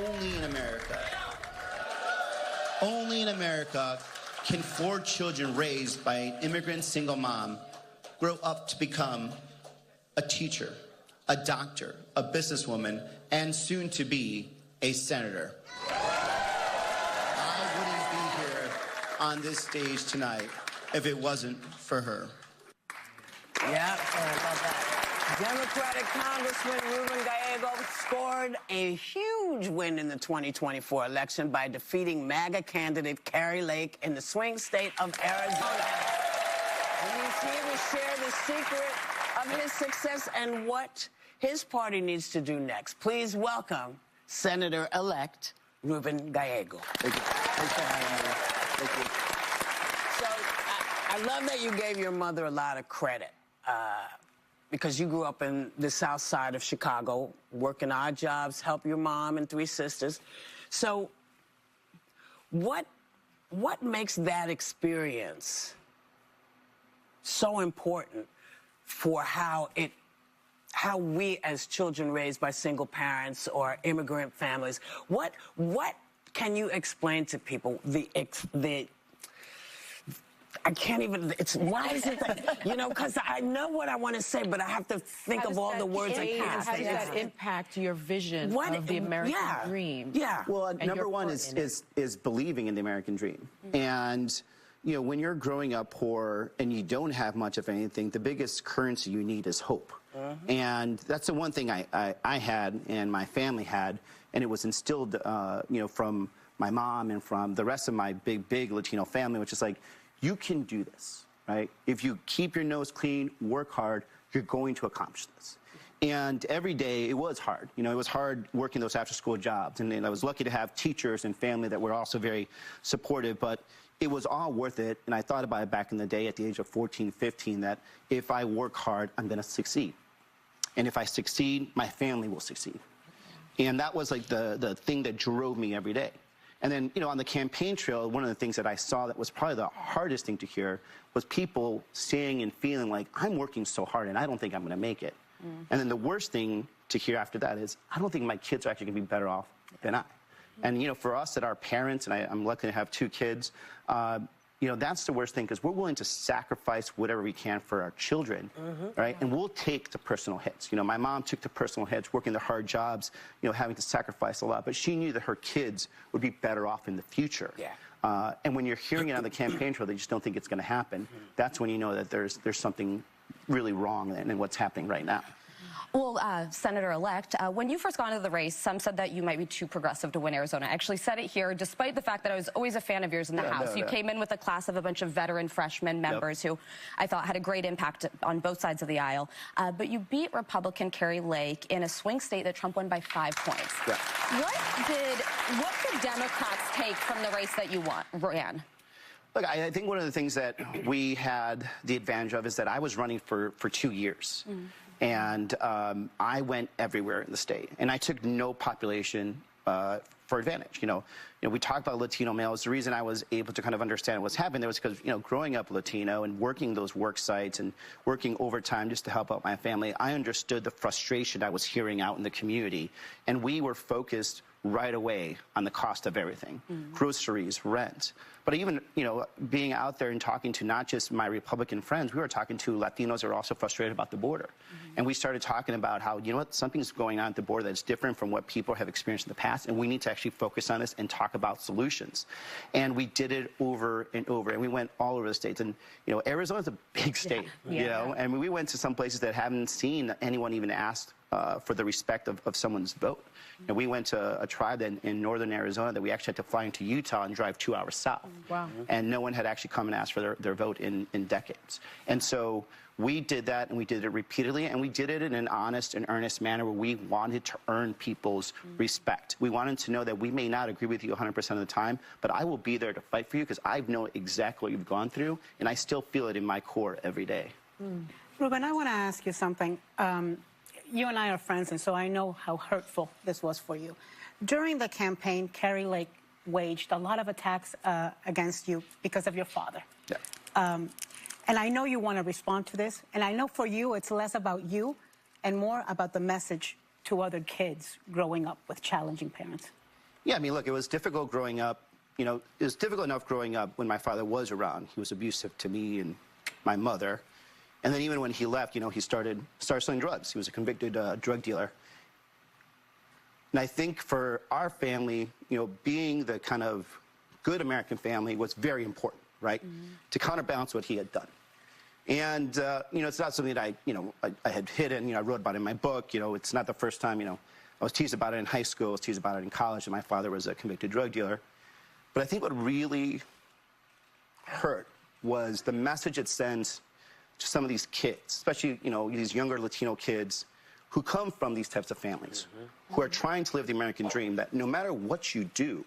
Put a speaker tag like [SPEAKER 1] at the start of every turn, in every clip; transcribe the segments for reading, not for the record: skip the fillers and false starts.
[SPEAKER 1] only in America can 4 children raised by an immigrant single mom grow up to become a teacher, a doctor, a businesswoman, and soon to be a senator. I wouldn't be here on this stage tonight if it wasn't for her.
[SPEAKER 2] Yeah, I love that. Democratic Congressman Ruben Gallego scored a huge win in the 2024 election by defeating MAGA candidate Kari Lake in the swing state of Arizona. And he's here to share the secret of his success and what his party needs to do next. Please welcome Senator-elect Ruben Gallego.
[SPEAKER 1] Thank you. Thanks for having me. Thank you.
[SPEAKER 2] So I love that you gave your mother a lot of credit. Because you grew up in the south side of Chicago, working odd jobs, help your mom and 3 sisters. So what makes that experience so important for how we as children raised by single parents or immigrant families, what can you explain to people I can't even, why is it that, you know, because I know what I want to say, but I have to think of all the words I can't say.
[SPEAKER 3] How does that impact your vision of the American dream?
[SPEAKER 2] Yeah.
[SPEAKER 1] Well, number one is believing in the American dream. Mm-hmm. And, you know, when you're growing up poor and you don't have much of anything, the biggest currency you need is hope. Mm-hmm. And that's the one thing I had and my family had, and it was instilled, you know, from my mom and from the rest of my big Latino family, which is like, you can do this, right? If you keep your nose clean, work hard, you're going to accomplish this. And every day it was hard. You know, it was hard working those after-school jobs. And I was lucky to have teachers and family that were also very supportive, but it was all worth it. And I thought about it back in the day at the age of 14, 15, that if I work hard, I'm gonna succeed. And if I succeed, my family will succeed. And that was like the thing that drove me every day. And then, you know, on the campaign trail, one of the things that I saw that was probably the hardest thing to hear was people saying and feeling like, I'm working so hard and I don't think I'm going to make it. Mm. And then the worst thing to hear after that is, I don't think my kids are actually going to be better off than I. And, you know, for us that are parents, and I'm lucky to have 2 kids, you know, that's the worst thing, because we're willing to sacrifice whatever we can for our children, right? And we'll take the personal hits. You know, my mom took the personal hits, working the hard jobs, you know, having to sacrifice a lot, but she knew that her kids would be better off in the future. Yeah. And when you're hearing it on the campaign trail, they just don't think it's going to happen. That's when you know that there's something really wrong in what's happening right now.
[SPEAKER 4] Well, Senator-elect, when you first got into the race, some said that you might be too progressive to win Arizona. I actually said it here, despite the fact that I was always a fan of yours in the House. You came in with a class of a bunch of veteran freshman members who I thought had a great impact on both sides of the aisle. But you beat Republican Kari Lake in a swing state that Trump won by 5 points. Yeah. What did Democrats take from the race that you ran?
[SPEAKER 1] Look, I think one of the things that we had the advantage of is that I was running for 2 years. And I went everywhere in the state, and I took no population for advantage. You know, we talk about Latino males. The reason I was able to kind of understand what's happening there was because, you know, growing up Latino and working those work sites and working overtime just to help out my family, I understood the frustration I was hearing out in the community, and we were focused right away on the cost of everything, groceries, rent. But even, you know, being out there and talking to not just my Republican friends, we were talking to Latinos that are also frustrated about the border. And we started talking about how, you know what, something's going on at the border that's different from what people have experienced in the past, and we need to actually focus on this and talk about solutions. And we did it over and over, and we went all over the states. And, you know, Arizona's a big state, you know, and we went to some places that haven't seen anyone even ask for the respect of someone's vote. And we went to a tribe in northern Arizona that we actually had to fly into Utah and drive 2 hours south. Wow. And no one had actually come and asked for their vote in decades. And so we did that, and we did it repeatedly, and we did it in an honest and earnest manner where we wanted to earn people's respect. We wanted to know that we may not agree with you 100% of the time, but I will be there to fight for you because I know exactly what you've gone through, and I still feel it in my core every day.
[SPEAKER 5] Ruben, I want to ask you something. You and I are friends, and so I know how hurtful this was for you. During the campaign, Kari Lake waged a lot of attacks against you because of your father. Yeah. And I know you want to respond to this, and I know for you it's less about you and more about the message to other kids growing up with challenging parents.
[SPEAKER 1] Yeah, I mean, look, it was difficult growing up. You know, it was difficult enough growing up when my father was around. He was abusive to me and my mother. And then even when he left, you know, he started selling drugs. He was a convicted drug dealer. And I think for our family, you know, being the kind of good American family was very important, right? To counterbalance what he had done. And, you know, it's not something that I had hidden. You know, I wrote about it in my book. You know, it's not the first time, you know, I was teased about it in high school. I was teased about it in college, and my father was a convicted drug dealer. But I think what really hurt was the message it sends to some of these kids, especially, you know, these younger Latino kids who come from these types of families, who are trying to live the American dream, that no matter what you do,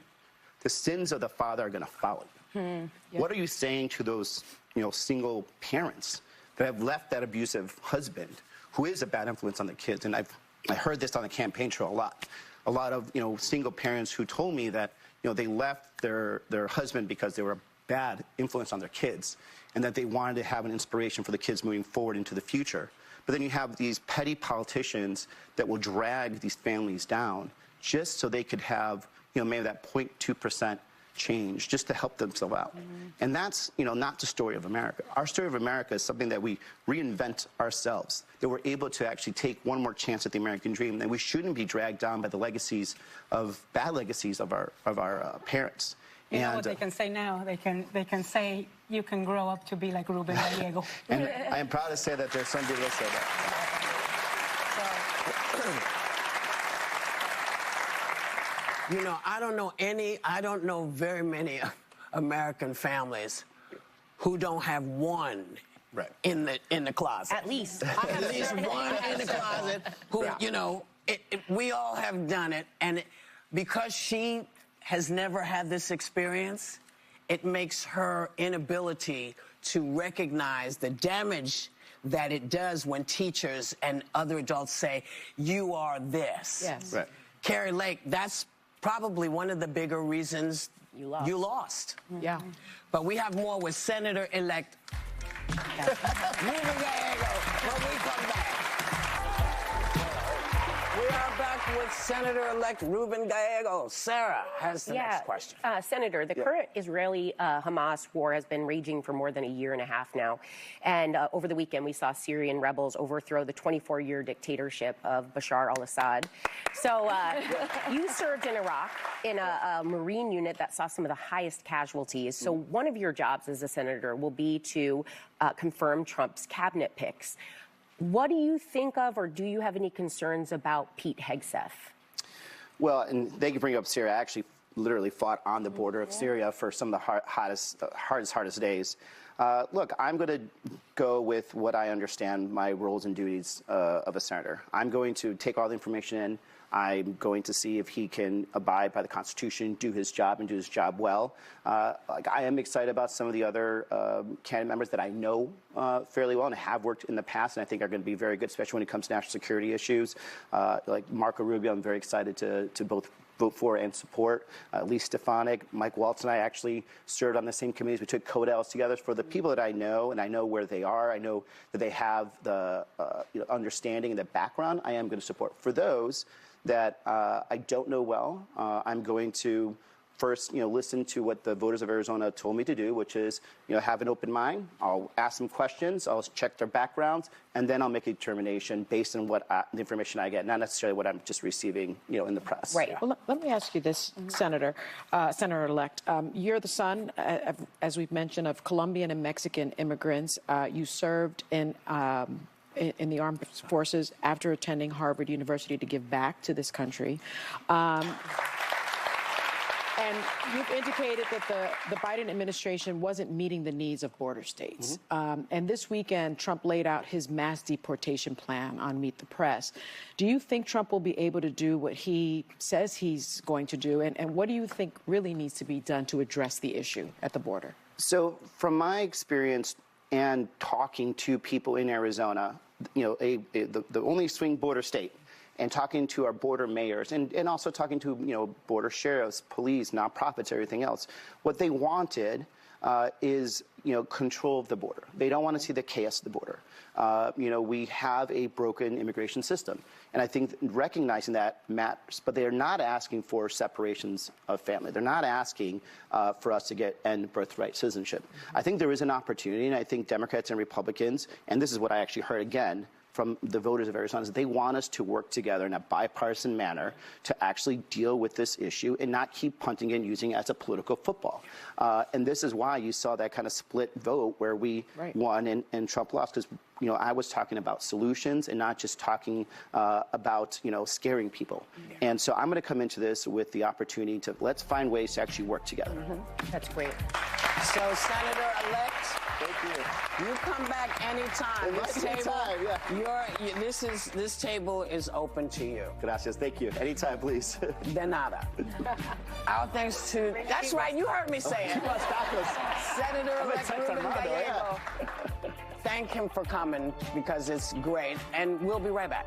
[SPEAKER 1] the sins of the father are going to follow you. What are you saying to those, you know, single parents that have left that abusive husband who is a bad influence on the kids? And I heard this on the campaign trail a lot. A lot of, you know, single parents who told me that, you know, they left their husband because they were a bad influence on their kids, and that they wanted to have an inspiration for the kids moving forward into the future. But then you have these petty politicians that will drag these families down just so they could have, you know, maybe that 0.2% change just to help themselves out. And that's, you know, not the story of America. Our story of America is something that we reinvent ourselves, that we're able to actually take one more chance at the American dream, that we shouldn't be dragged down by the legacies of, bad legacies of our parents.
[SPEAKER 5] You know what they can say now? They can say, you can grow up to be like Ruben Gallego.
[SPEAKER 1] And I am proud to say that there's some people that say that.
[SPEAKER 2] You know, I don't know very many American families who don't have one in the closet.
[SPEAKER 4] At least.
[SPEAKER 2] At least one in the closet who, you know, we all have done it. And because she has never had this experience, it makes her inability to recognize the damage that it does when teachers and other adults say, you are this.
[SPEAKER 3] Yes.
[SPEAKER 1] Right.
[SPEAKER 2] Carrie Lake, that's probably one of the bigger reasons you lost.
[SPEAKER 3] Yeah.
[SPEAKER 2] But we have more with Senator-elect Ruben Gallego when we come back. We are back with Senator-elect Ruben Gallego. Sarah has the next question.
[SPEAKER 6] Senator, the current Israeli-Hamas war has been raging for more than a year and a half now. And over the weekend, we saw Syrian rebels overthrow the 24-year dictatorship of Bashar al-Assad. So you served in Iraq in a Marine unit that saw some of the highest casualties. So one of your jobs as a senator will be to confirm Trump's cabinet picks. What do you think of, or do you have any concerns about Pete Hegseth?
[SPEAKER 1] Well, and thank you for bringing up Syria. I actually literally fought on the border of Syria for some of the hardest days. Look, I'm going to go with what I understand my roles and duties of a senator. I'm going to take all the information in. I'm going to see if he can abide by the Constitution, do his job, and do his job well. Like, I am excited about some of the other cabinet members that I know fairly well and have worked in the past, and I think are going to be very good, especially when it comes to national security issues. Like Marco Rubio, I'm very excited to both vote for and support. Lee Stefanik, Mike Waltz, and I actually served on the same committees. We took CODELs together. For the people that I know, and I know where they are, I know that they have the understanding and the background, I am going to support. For those that I don't know well, I'm going to first, listen to what the voters of Arizona told me to do, which is, have an open mind. I'll ask them questions. I'll check their backgrounds, and then I'll make a determination based on what the information I get, not necessarily what I'm just receiving, in the press.
[SPEAKER 3] Right. Yeah. Well, let me ask you this, Senator-elect. You're the son, as we've mentioned, of Colombian and Mexican immigrants. You served in the armed forces after attending Harvard University to give back to this country. And you've indicated that the Biden administration wasn't meeting the needs of border states. And this weekend, Trump laid out his mass deportation plan on Meet the Press. Do you think Trump will be able to do what he says he's going to do? And what do you think really needs to be done to address the issue at the border? So
[SPEAKER 1] from my experience and talking to people in Arizona, the only swing border state, and talking to our border mayors and also talking to, border sheriffs, police, nonprofits, everything else, what they wanted is, control of the border. They don't want to see the chaos of the border. We have a broken immigration system. And I think recognizing that matters. But they're not asking for separations of family. They're not asking for us to end birthright citizenship. I think there is an opportunity, and I think Democrats and Republicans, and this is what I actually heard again from the voters of Arizona, is they want us to work together in a bipartisan manner to actually deal with this issue and not keep punting and using it as a political football. And this is why you saw that kind of split vote where we won and Trump lost, because I was talking about solutions and not just talking about scaring people. Yeah. And so I'm going to come into this with the opportunity to let's find ways to actually work together.
[SPEAKER 6] Mm-hmm. That's great.
[SPEAKER 2] So, Senator-elect,
[SPEAKER 1] thank you.
[SPEAKER 2] You come back anytime. This table is open to you.
[SPEAKER 1] Gracias. Thank you. Anytime, please.
[SPEAKER 2] De nada. Our thanks to. That's right. You heard me say it. Senator-elect Ruben Gallego. Thank him for coming because it's great, and we'll be right back.